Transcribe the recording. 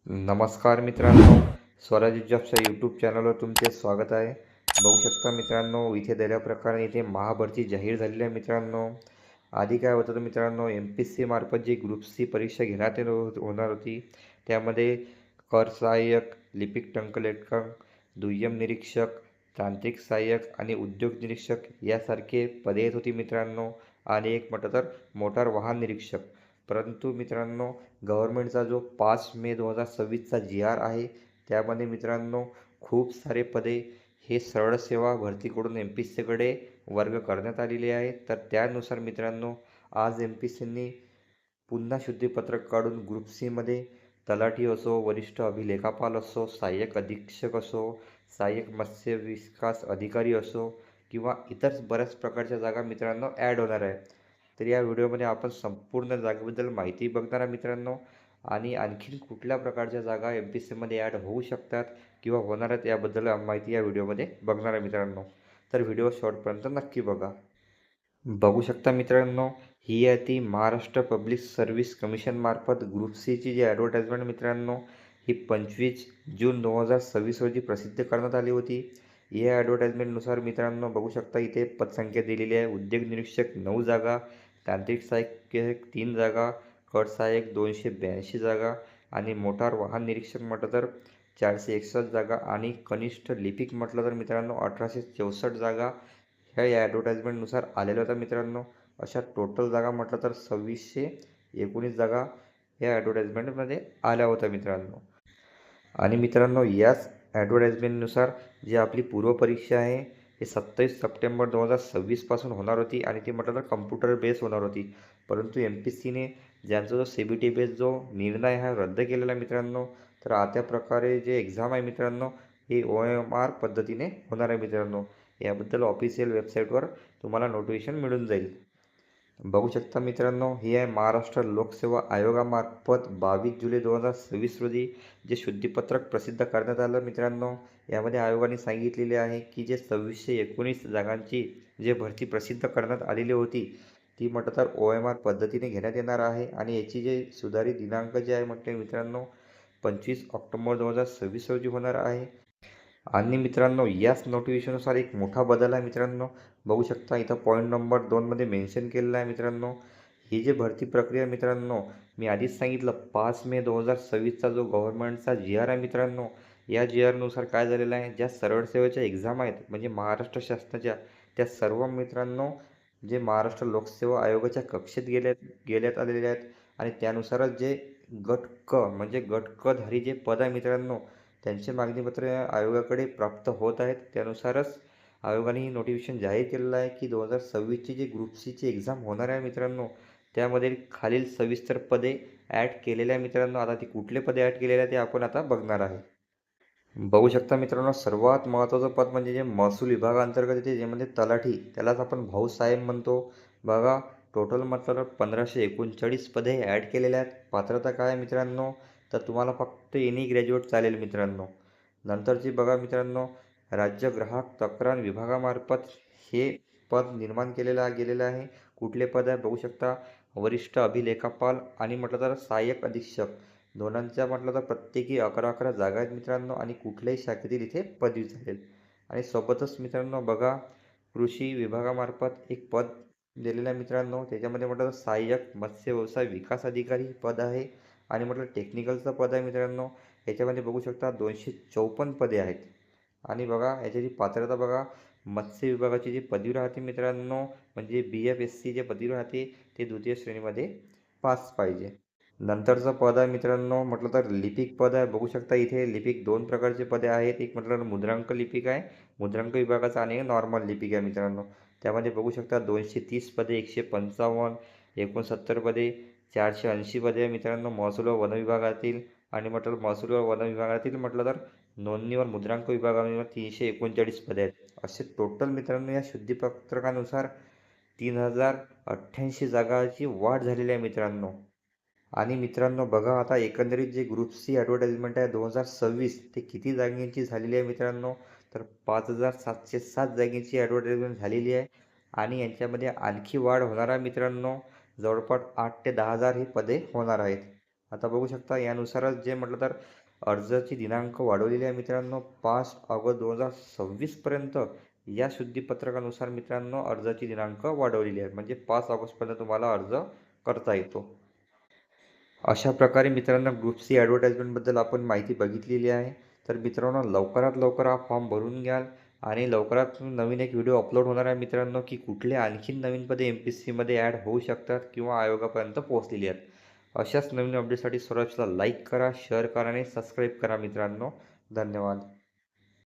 नमस्कार मित्रांनो, स्वराज जॉबच्या यूट्यूब चॅनलवर तुमचे स्वागत आहे. बघू शकता मित्रांनो, इथे दिल्याप्रकारे इथे महाभरती जाहीर झालेली आहे मित्रांनो. आधी काय होतं तर मित्रांनो, MPSC मार्फत जी ग्रुप सी परीक्षा घेण्यात होणार होती, त्यामध्ये कर सहाय्यक, लिपिक टंकलेखक, दुय्यम निरीक्षक, तांत्रिक सहाय्यक आणि उद्योग निरीक्षक यासारखे पदे येत होती मित्रांनो. आणि एक म्हटलं तर मोटार वाहन निरीक्षक. परंतु मित्रांनो, गव्हर्नमेंटचा जो 5 मे 2026चा GR आहे, त्यामध्ये मित्रांनो खूप सारे पदे हे सरळ सेवा भरतीकडून MPSCकडे वर्ग करण्यात आलेले आहे. तर त्यानुसार मित्रांनो, आज MPSCने पुन्हा शुद्धीपत्रक काढून ग्रुप सीमध्ये तलाठी असो, वरिष्ठ अभिलेखापाल असो, सहाय्यक अधीक्षक असो, सहाय्यक मत्स्य विकास अधिकारी असो किंवा इतर बऱ्याच प्रकारच्या जागा मित्रांनो ॲड होणार आहे. तर या व्हिडिओमध्ये आपण संपूर्ण जागेबद्दल माहिती बघणार आहे मित्रांनो. आणि आणखीन कुठल्या प्रकारच्या जागा MPSCमध्ये ॲड होऊ शकतात किंवा होणार आहेत याबद्दल माहिती या व्हिडिओमध्ये बघणार आहे मित्रांनो. तर व्हिडिओ शेवटपर्यंत नक्की बघा. बघू शकता मित्रांनो, ही आहे ती महाराष्ट्र पब्लिक सर्व्हिस कमिशनमार्फत ग्रुप सीची जी ॲडव्हर्टाईजमेंट मित्रांनो, ही 25 जून 2026 रोजी प्रसिद्ध करण्यात आली होती. या ॲडव्हर्टाईजमेंटनुसार मित्रांनो बघू शकता इथे पदसंख्या दिलेली आहे. उद्योग निरीक्षक 9 जागा, तांत्रिक सहाय्यक 3 जागा, कर सहाय्यक 282 जागा आणि मोटार वाहन निरीक्षक म्हटलं तर 461 जागा आणि कनिष्ठ लिपिक म्हटलं तर मित्रांनो 1864 जागा ह्या ॲडव्हर्टाईजमेंटनुसार आलेल्या होत्या मित्रांनो. अशा टोटल जागा म्हटलं तर 2619 जागा या ॲडव्हर्टाईजमेंटमध्ये आल्या होत्या मित्रांनो. आणि मित्रांनो, याच ॲडव्हर्टाईजमेंटनुसार जी आपली पूर्वपरीक्षा आहे, ही 27 सप्टेंबर 2026 होणार होती आणि ती म्हटलं तर कम्प्युटर बेस होणार होती. परंतु MPSCने ज्यांचा जो CBT बेस जो निर्णय हा रद्द केलेला आहे मित्रांनो. तर आता प्रकारे जे एक्झाम आहे मित्रांनो, ही OMR पद्धतीने होणार आहे मित्रांनो. याबद्दल ऑफिशियल वेबसाईटवर तुम्हाला नोटिफिकेशन मिळून जाईल. बघू शकता मित्रांनो, ही आहे महाराष्ट्र लोकसेवा आयोगामार्फत 22 जुलै 2026 रोजी जे शुद्धीपत्रक प्रसिद्ध करण्यात आलं मित्रांनो. यामध्ये आयोगाने सांगितलेले आहे की जे 2619 जागांची जे भरती प्रसिद्ध करण्यात आलेली होती, ती म्हटलं तर OMR पद्धतीने घेण्यात येणार आहे आणि याची जे सुधारित दिनांक जे आहे म्हटले मित्रांनो, 25 ऑक्टोबर 2026 रोजी होणार आहे. आणि मित्रांनो, याच नोटिफिकेशननुसार एक मोठा बदल आहे मित्रांनो. बघू शकता इथं पॉईंट नंबर 2मध्ये मेन्शन केलेलं आहे मित्रांनो. ही जी भरती प्रक्रिया मित्रांनो, मी आधीच सांगितलं 5 मे 2026चा जो गव्हर्नमेंटचा GR आहे मित्रांनो, या GRनुसार काय झालेलं आहे, ज्या सरळ सेवेच्या एक्झाम आहेत म्हणजे महाराष्ट्र शासनाच्या, त्या सर्व मित्रांनो जे महाराष्ट्र लोकसेवा आयोगाच्या कक्षेत गेल्यात आलेले आहेत. आणि त्यानुसारच जे गट क म्हणजे गट क धारी जे पद आहे मित्रांनो, त्यांचे मागणीपत्र आयोगाकडे प्राप्त होत आहेत. त्यानुसारच आयोगाने ही नोटिफिकेशन जाहीर केलेलं आहे की 2026ची जी ग्रुप सीची एक्झाम होणार आहे मित्रांनो, त्यामध्ये खालील सविस्तर पदे ॲड केलेल्या आहे मित्रांनो. आता ती कुठले पदे ॲड केलेले आहे ते आपण आता बघणार आहे. बघू शकता मित्रांनो, सर्वात महत्त्वाचं पद म्हणजे जे महसूल विभागाअंतर्गत येते, जे म्हणजे तलाठी, त्यालाच आपण भाऊसाहेब म्हणतो. बघा, टोटल म्हटलं तर 1539 पदे ॲड केलेले आहेत. पात्रता काय आहे मित्रांनो, तर तुम्हाला फक्त एनी ग्रॅज्युएट चालेल मित्रांनो. नंतरची बघा मित्रांनो, राज्य ग्राहक तक्रार विभागामार्फत हे पद निर्माण गेलेलं आहे. कुठले पद आहे बघू शकता, वरिष्ठ अभिलेखापाल आणि म्हटलं तर सहाय्यक अधीक्षक. दोनांच्या म्हटलं तर प्रत्येकी 11-11 जागा आहेत मित्रांनो आणि कुठल्याही शाखेतील इथे पदवी चालेल. आणि सोबतच मित्रांनो बघा, कृषी विभागामार्फत एक पद दिलेलं आहे मित्रांनो. त्याच्यामध्ये म्हटलं तर सहाय्यक मत्स्य व्यवसाय विकास अधिकारी पद आहे. आणि म्हटलं टेक्निकलचं पद आहे मित्रांनो. याच्यामध्ये बघू शकता 254 पदे आहेत. आणि बघा याच्याची पात्रता बघा, मत्स्य विभागाची जी पदवी राहते मित्रांनो, म्हणजे BFSC जे पदवी राहते, ते द्वितीय श्रेणीमध्ये पास पाहिजे. नंतरचं पद आहे मित्रांनो, म्हटलं तर लिपिक पद आहे. बघू शकता इथे लिपिक 2 प्रकारचे पदे आहेत. एक म्हटलं तर मुद्रांक लिपिक आहे, मुद्रांक विभागाचा, आणि नॉर्मल लिपिक आहे मित्रांनो. त्यामध्ये बघू शकता 230 पदे, 155, 69 पदे, 480 पदे आहे मित्रांनो महसूल व वन विभागातील. आणि म्हटलं महसूल व वन विभागातील म्हटलं तर नोंदणी व मुद्रांक विभागामध्ये 339 पदे आहेत. असे टोटल मित्रांनो या शुद्धीपत्रकानुसार 3088 जागाची वाढ झालेली आहे मित्रांनो. आणि मित्रांनो बघा, आता एकंदरीत जे ग्रुप सी ॲडव्हर्टाईजमेंट आहे 2026, ते किती जागेची झालेली आहे मित्रांनो, तर 5707 जागेची ॲडव्हर्टाईजमेंट झालेली आहे. आणि यांच्यामध्ये आणखी वाढ होणार आहे मित्रांनो. जवळपास 8 ते 10,000 ही पदे होणार आहेत. आता बघू शकता यानुसारच जे म्हटलं तर अर्जाची दिनांक वाढवलेली आहे मित्रांनो. 5 ऑगस्ट 2026पर्यंत या शुद्धीपत्रकानुसार मित्रांनो अर्जाची दिनांक वाढवलेली आहे. म्हणजे 5 ऑगस्टपर्यंत तुम्हाला अर्ज करता येतो. अशा प्रकारे मित्रांनो ग्रुप सी ॲडव्हर्टाईजमेंटबद्दल आपण माहिती बघितलेली आहे. तर मित्रांनो लवकरात लवकर हा फॉर्म भरून घ्याल आणि लवकरात नवीन एक व्हिडिओ अपलोड होणार आहे मित्रांनो, की कुठले आणखीन नवीन पदे MPSCमध्ये ॲड होऊ शकतात किंवा आयोगापर्यंत पोहोचलेली आहेत. अशाच नवीन अपडेटसाठी सर्वात लाईक करा, शेअर करा आणि सबस्क्राईब करा मित्रांनो. धन्यवाद.